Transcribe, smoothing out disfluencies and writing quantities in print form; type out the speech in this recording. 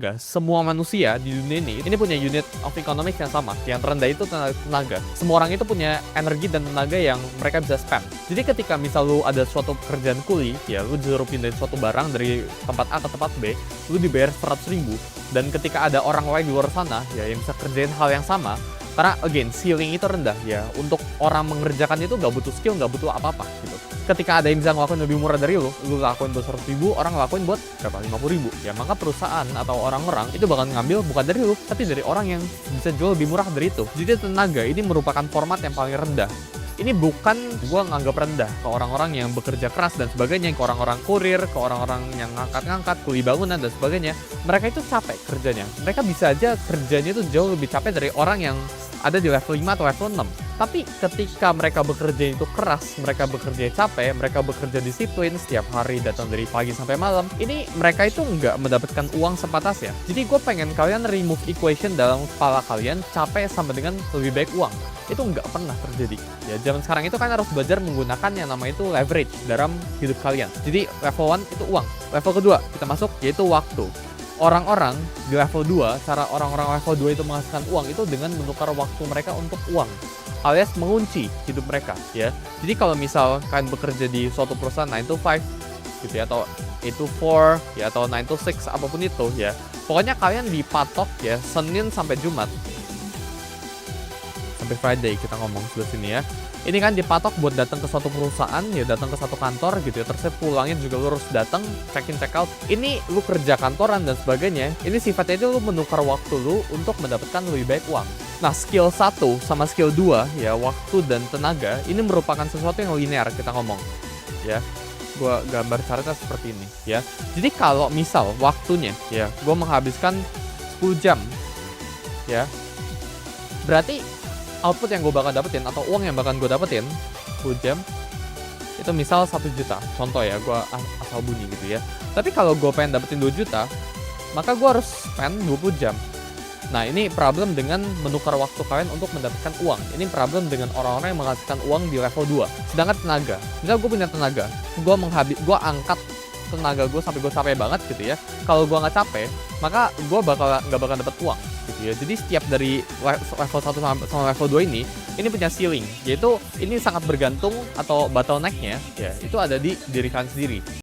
tenaga, semua manusia di dunia ini punya unit of economics yang sama. Yang terendah itu tenaga. Semua orang itu punya energi dan tenaga yang mereka bisa spend. Jadi ketika misal lu ada suatu pekerjaan kuli, ya lu disuruh pindahin suatu barang dari tempat A ke tempat B, lu dibayar 100.000. Dan ketika ada orang lain di luar sana, ya yang bisa kerjain hal yang sama, karena again, ceiling itu rendah ya. Untuk orang mengerjakan itu gak butuh skill, gak butuh apa-apa gitu. Ketika ada yang bisa ngelakuin lebih murah dari lu lakuin buat 100.000, orang ngelakuin buat berapa? 50.000. Ya maka perusahaan atau orang-orang itu bakal ngambil bukan dari lu, tapi dari orang yang bisa jual lebih murah dari itu. Jadi tenaga ini merupakan format yang paling rendah. Ini bukan gua nganggap rendah ke orang-orang yang bekerja keras dan sebagainya, ke orang-orang kurir, ke orang-orang yang ngangkat-ngangkat, kuli bangunan dan sebagainya. Mereka itu capek kerjanya. Mereka bisa aja kerjanya itu jauh lebih capek dari orang yang ada di level 5 atau level 6. Tapi ketika mereka bekerja itu keras, mereka bekerja capek, mereka bekerja disiplin, setiap hari datang dari pagi sampai malam, ini mereka itu nggak mendapatkan uang sepatasnya. Jadi gue pengen kalian remove equation dalam kepala kalian, capek sama dengan lebih baik uang. Itu nggak pernah terjadi. Ya zaman sekarang itu kan harus belajar menggunakan yang namanya itu leverage dalam hidup kalian. Jadi level 1 itu uang. Level kedua kita masuk yaitu waktu. Orang-orang di level 2, cara orang-orang level 2 itu menghasilkan uang itu dengan menukar waktu mereka untuk uang, alias mengunci hidup mereka ya. Jadi kalau misal kalian bekerja di suatu perusahaan 9 to 5 gitu ya, atau 8 to 4 ya, atau 9 to 6 apapun itu ya. Pokoknya kalian dipatok ya Senin sampai Jumat. Sampai Friday kita ngomong sebelah sini ya. Ini kan dipatok buat datang ke suatu perusahaan ya, datang ke satu kantor gitu ya. Terus pulangnya juga lu harus datang check in check out. Ini lu kerja kantoran dan sebagainya. Ini sifatnya itu lu menukar waktu lu untuk mendapatkan lebih baik uang. Nah, skill 1 sama skill 2 ya, waktu dan tenaga, ini merupakan sesuatu yang linear kita ngomong. Ya. Gua gambar caranya seperti ini ya. Jadi kalau misal waktunya ya, gua menghabiskan 10 jam ya. Berarti output yang gue bakal dapetin atau uang yang bakal gue dapetin 10 jam itu misal 1 juta, contoh ya, gue asal bunyi gitu ya. Tapi kalau gue pengen dapetin 2 juta, maka gue harus spend 20 jam. Nah ini problem dengan menukar waktu kalian untuk mendapatkan uang. Ini problem dengan orang-orang yang menghasilkan uang di level 2. Sedangkan tenaga, misal gue punya tenaga, gue angkat tenaga gue sampai gue capek banget gitu ya. Kalau gue nggak capek, maka gue nggak bakal dapet uang gitu ya. Jadi setiap dari level 1 sama level 2 ini punya ceiling, yaitu ini sangat bergantung atau bottleneck-nya ya itu ada di diri kalian sendiri.